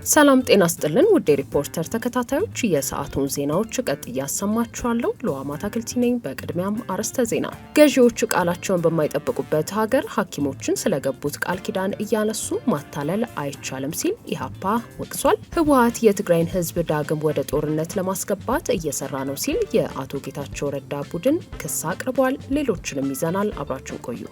ሰላም ጤና ይስጥልን ውድ ሪፖርተር ተከታታዮች የሰዓቱን ዜናዎች ቀጥዬ አሰማችኋለሁ። ሉዋማታ ክልቲ ነኝ። በቅድሚያም አርዕስተ ዜና። ገዢዎች ቃላቸውን በማይጠብቁበት ሀገር ሐኪሞችን ስለገቡት ቃል ኪዳን እያነሱ ማታለል አይቻልም ሲል ኢህአፓ ወቅሷል። ህወሓት የትግራይን ህዝብ ዳግም ወደ ጦርነት ለማስገባት እየሰራ ነው ሲል የአቶ ጌታቸው ረዳ ቡድን ክስ አቅርቧል። ሌሎችንም ይዘናል። አብራችሁን ቆዩ።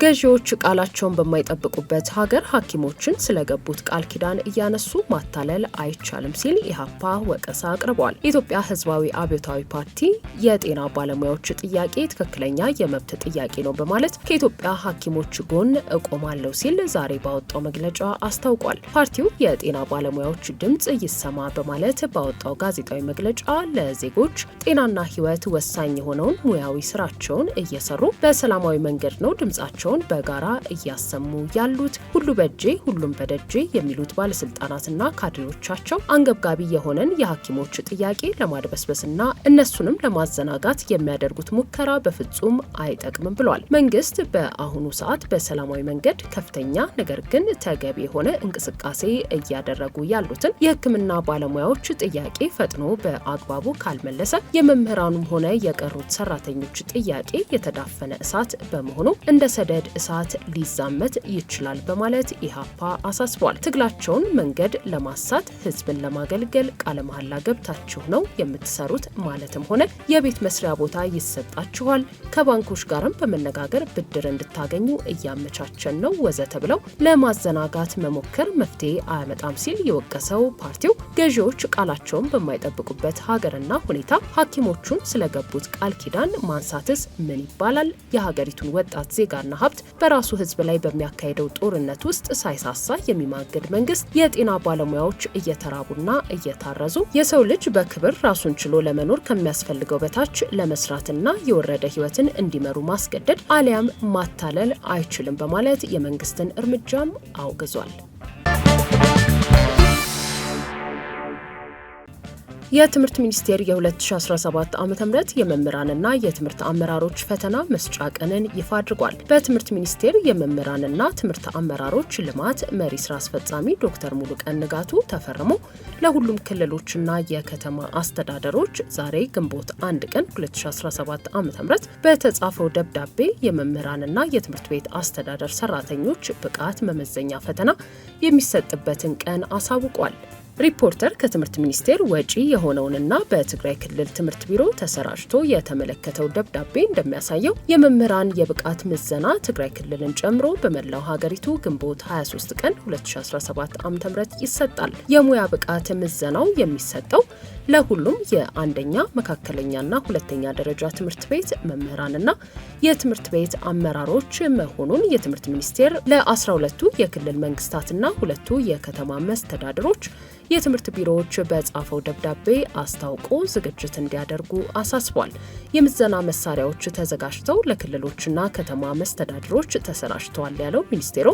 ገዢዎች ቃላቸውን በማይጠብቁበት ሀገር ሐኪሞችን ስለገቡት ቃል ኪዳን እያነሱ ማታለል አይቻልም ሲል ኢህአፓ ወቀሳ አቅርቧል። የኢትዮጵያ ህዝባዊ አብዮታዊ ፓርቲ የጤና ባለሙያዎች ጥያቄ ትክክለኛ የመብት ጥያቄ ነው በማለት ከኢትዮጵያ ሐኪሞች ጎን እቆማለሁ ሲል ዛሬ ባወጣው መግለጫ አስታውቋል። ፓርቲው የጤና ባለሙያዎች ድምጽ ይሰማ በማለት ባወጣው ጋዜጣዊ መግለጫ ለዜጎች ጤናና ህይወት ወሳኝ የሆነውን ሙያዊ ስራቸውን እየሰሩ በሰላማዊ መንገድ ነው ድምጻቸው በጋራ እያሰሙ ያሉት ሁሉ በእጄ ሁሉም በደጄ የሚሉት ባለስልጣናትና ካድሬዎቻቸው አንገብጋቢ የሆነን የሐኪሞች ጥያቄ ለማድበስበስና እነሱንም ለማዘናጋት የሚያደርጉት ሙከራ በፍጹም አይጠቅምም ብሏል። መንግስት በአሁኑ ሰዓት በሰላማዊ መንገድ ከፍተኛ ነገር ግን ተገቢ የሆነ እንቅስቃሴ እያደረጉ ያሉትን የሕክምና ባለሙያዎች ጥያቄ ፈጥኖ በአግባቡ ካልመለሰ የመምህራኑም ሆነ የቀሩት ሰራተኞች ጥያቄ የተዳፈነ እሳት በመሆኑ እንደ ሰደድ እሳት ሊዛመት ይችላል በማለት ኢህአፓ አሳስቧል። ትግላቸውን መንገድ ለማሳት ህዝብን ለማገልገል ቃለ መሐላ ገብታችሁ ነው የምትሰሩት ማለትም ሆነ የቤት መስሪያ ቦታ ይሰጣችኋል፣ ከባንኮች ጋርም በመነጋገር ብድር እንድታገኙ እያመቻቸን ነው ወዘተ ብለው ለማዘናጋት መሞከር መፍትሄ አያመጣም ሲል የወቀሰው ፓርቲው ገዢዎች ቃላቸውን በማይጠብቁበት ሀገርና ሁኔታ ሐኪሞቹን ስለገቡት ቃል ኪዳን ማንሳትስ ምን ይባላል? የሀገሪቱን ወጣት ዜጋና ሀብት በራሱ ህዝብ ላይ በሚያካሄደው ጦርነት ውስጥ ሳይሳሳ የሚማገድ መንግስት የጤና ባለሙያዎች እየተራቡና እየታረዙ የሰው ልጅ በክብር ራሱን ችሎ ለመኖር ከሚያስፈልገው በታች ለመስራትና የወረደ ህይወትን እንዲመሩ ማስገደድ አሊያም ማታለል አይችልም በማለት የመንግስትን እርምጃም አውግዟል። የትምህርት ሚኒስቴር የ2017 ዓ.ም የመምህራንና የትምህርት አመራሮች ፈተና መስጫ ቀንን ይፋ አድርጓል። በትምህርት ሚኒስቴር የመምህራንና ትምህርት አመራሮች ልማት መሪ ስራ አስፈጻሚ ዶክተር ሙሉቀን ንጋቱ ተፈርሞ ለሁሉም ክልሎችና የከተማ አስተዳደሮች ዛሬ ግንቦት 1 ቀን 2017 ዓ.ም በተጻፈው ደብዳቤ የመምህራንና የትምህርት ቤት አስተዳደር ሰራተኞች ብቃት መመዘኛ ፈተና የሚሰጥበትን ቀን አሳውቋል። ሪፖርተር ከትምህርት ሚኒስቴር ወጪ የሆነውንና በትግራይ ክልል ትምህርት ቢሮ ተሰራጭቶ የተመለከተው ደብዳቤ እንደሚያሳየው የመምህራን የብቃት ምዘና ትግራይ ክልልን ጨምሮ በመላው ሀገሪቱ ግንቦት 23 ቀን 2017 ዓ.ም ይሰጣል። የሙያ ብቃት ምዘናው የሚሰጠው ለሁሉም የአንደኛ መካከለኛና ሁለተኛ ደረጃ ትምህርት ቤት መምህራንና የትምህርት ቤት አመራሮች መሆኑን የትምህርት ሚኒስቴር ለ12ቱ የክልል መንግስታትና 2ቱ የከተማ መስተዳድሮች የትምህርት ቢሮዎች በጻፈው ደብዳቤ አስታውቆ ዝግጅት እንዲያደርጉ አሳስቧል። የምዘና መሳሪያዎች ተዘጋጅተው ለክልሎችና ከተማ መስተዳድሮች ተሰራጭተዋል ያለው ሚኒስቴሩ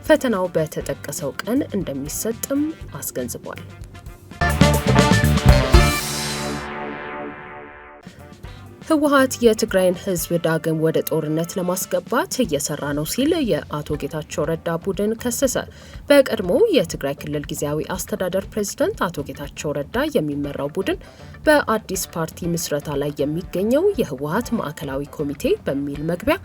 ፈተናው በተጠቀሰው ቀን እንደሚሰጥም አስገንዝቧል። ህወሓት የትግራይን ህዝብ ዳግም ወደ ጦርነት ለማስገባት እየሰራ ነው ሲል የአቶ ጌታቸው ረዳ ቡድን ከሰሰ። በቀድሞ የትግራይ ክልል ጊዜያዊ አስተዳደር ፕሬዝዳንት አቶ ጌታቸው ረዳ የሚመራው ቡድን በአዲስ ፓርቲ ምስረታ ላይ የሚገኘው የህወሓት ማዕከላዊ ኮሚቴ በሚል መግቢያ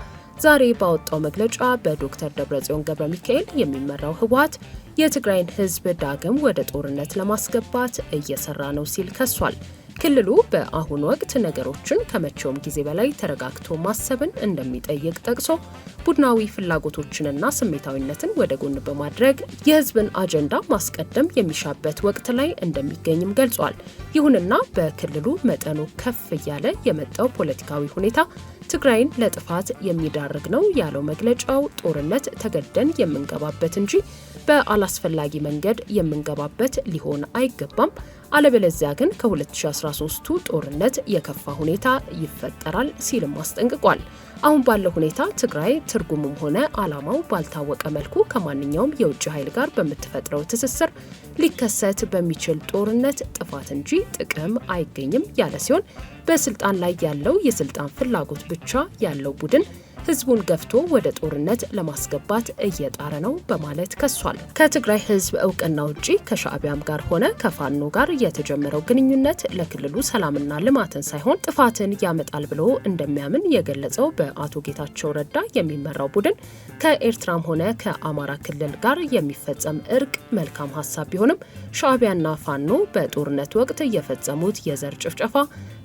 ዛሬ ባወጣው መግለጫ በዶክተር ደብረጽዮን ገብረ ሚካኤል የሚመራው ህወሓት የትግራይን ህዝብ ዳግም ወደ ጦርነት ለማስገባት እየሰራ ነው ሲል ከሷል። ክልሉ በአሁኑ ወቅት ነገሮችን ከመቼውም ጊዜ በላይ ተረጋግቶ ማሰብን እንደሚጠይቅ ጠቅሶ ቡድናዊ ፍላጎቶችንና ስሜታዊነትን ወደ ጎን በማድረግ የህዝብን አጀንዳ ማስቀደም የሚሻበት ወቅት ላይ እንደሚገኝም ገልጿል። ይሁንና በክልሉ መጠኑ ከፍ እያለ የመጣው ፖለቲካዊ ሁኔታ ትግራይን ለጥፋት የሚዳርግ ነው ያለው መግለጫው ጦርነት ተገደን የምንገባበት እንጂ በአላስፈላጊ መንገድ የምንገባበት ሊሆን አይገባም፣ አለበለዚያ ግን ከ2013ቱ ጦርነት የከፋ ሁኔታ ይፈጠራል ሲልም አስጠንቅቋል። አሁን ባለው ሁኔታ ትግራይ ትርጉሙም ሆነ ዓላማው ባልታወቀ መልኩ ከማንኛውም የውጭ ኃይል ጋር በምትፈጥረው ትስስር ሊከሰት በሚችል ጦርነት ጥፋት እንጂ ጥቅም አይገኝም ያለ ሲሆን በስልጣን ላይ ያለው የስልጣን ፍላጎት ብቻ ያለው ቡድን ህዝቡን ገፍቶ ወደ ጦርነት ለማስገባት እየጣረ ነው በማለት ከሷል። ከትግራይ ህዝብ እውቅና ውጪ ከሻዕቢያም ጋር ሆነ ከፋኖ ጋር የተጀመረው ግንኙነት ለክልሉ ሰላምና ልማትን ሳይሆን ጥፋትን ያመጣል ብሎ እንደሚያምን የገለጸው በአቶ ጌታቸው ረዳ የሚመራው ቡድን ከኤርትራም ሆነ ከአማራ ክልል ጋር የሚፈጸም እርቅ መልካም ሀሳብ ቢሆንም ሻዕቢያና ፋኖ በጦርነት ወቅት የፈጸሙት የዘር ጭፍጨፋ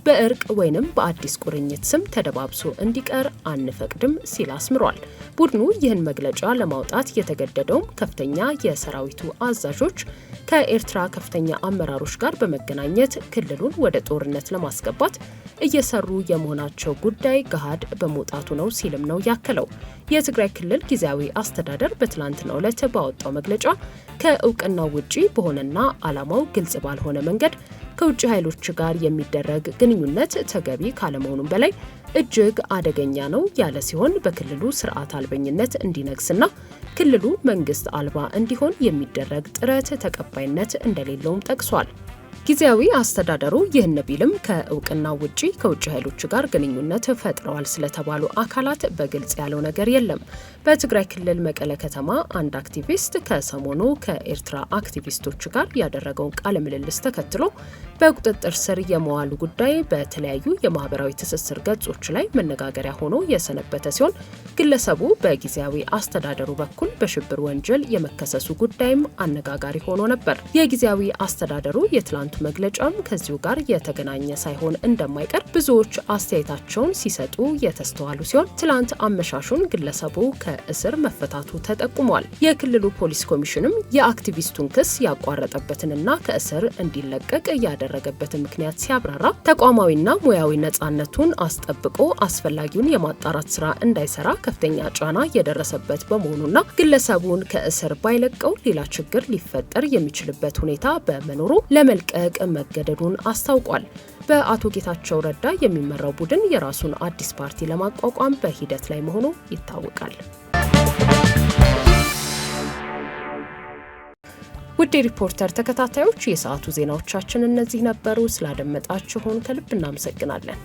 በእርቅ ወይንም በአዲስ ቁርኝት ስም ተደባብሶ እንዲቀር አንፈቅድም ሲል አስምሯል። ቡድኑ ይህን መግለጫ ለማውጣት የተገደደውም ከፍተኛ የሰራዊቱ አዛዦች ከኤርትራ ከፍተኛ አመራሮች ጋር በመገናኘት ክልሉን ወደ ጦርነት ለማስገባት እየሰሩ የመሆናቸው ጉዳይ ገሃድ በመውጣቱ ነው ሲልም ነው ያከለው። የትግራይ ክልል ጊዜያዊ አስተዳደር በትላንትናው ዕለት ባወጣው መግለጫ ከእውቅናው ውጪ በሆነና ዓላማው ግልጽ ባልሆነ መንገድ ከውጭ ኃይሎች ጋር የሚደረግ ግንኙነት ተገቢ ካለመሆኑም በላይ እጅግ አደገኛ ነው ያለ ሲሆን በክልሉ ስርዓት አልበኝነት እንዲነግስና ክልሉ መንግስት አልባ እንዲሆን የሚደረግ ጥረት ተቀባይነት እንደሌለውም ጠቅሷል። ጊዜያዊ አስተዳደሩ ይህን ቢልም ከእውቅናው ውጪ ከውጭ ኃይሎች ጋር ግንኙነት ፈጥረዋል ስለተባሉ አካላት በግልጽ ያለው ነገር የለም። በትግራይ ክልል መቀለ ከተማ አንድ አክቲቪስት ከሰሞኑ ከኤርትራ አክቲቪስቶች ጋር ያደረገውን ቃለ ምልልስ ተከትሎ በቁጥጥር ስር የመዋሉ ጉዳይ በተለያዩ የማህበራዊ ትስስር ገጾች ላይ መነጋገሪያ ሆኖ የሰነበተ ሲሆን ግለሰቡ በጊዜያዊ አስተዳደሩ በኩል በሽብር ወንጀል የመከሰሱ ጉዳይም አነጋጋሪ ሆኖ ነበር። የጊዜያዊ አስተዳደሩ የትላንቱ መግለጫም ከዚሁ ጋር የተገናኘ ሳይሆን እንደማይቀር ብዙዎች አስተያየታቸውን ሲሰጡ የተስተዋሉ ሲሆን ትላንት አመሻሹን ግለሰቡ ከእስር መፈታቱ ተጠቁሟል። የክልሉ ፖሊስ ኮሚሽንም የአክቲቪስቱን ክስ ያቋረጠበትንና ከእስር እንዲለቀቅ ያደረገበትን ምክንያት ሲያብራራ ተቋማዊና ሙያዊ ነጻነቱን አስጠብቆ አስፈላጊውን የማጣራት ስራ እንዳይሰራ ከፍተኛ ጫና የደረሰበት በመሆኑና ግለሰቡን ከእስር ባይለቀው ሌላ ችግር ሊፈጠር የሚችልበት ሁኔታ በመኖሩ ለመልቀቅ መገደዱን አስታውቋል። በአቶ ጌታቸው ረዳ የሚመራው ቡድን የራሱን አዲስ ፓርቲ ለማቋቋም በሂደት ላይ መሆኑ ይታወቃል። ውድ ሪፖርተር ተከታታዮች የሰዓቱ ዜናዎቻችን እነዚህ ነበሩ። ስላደመጣችሁን ከልብ እናመሰግናለን።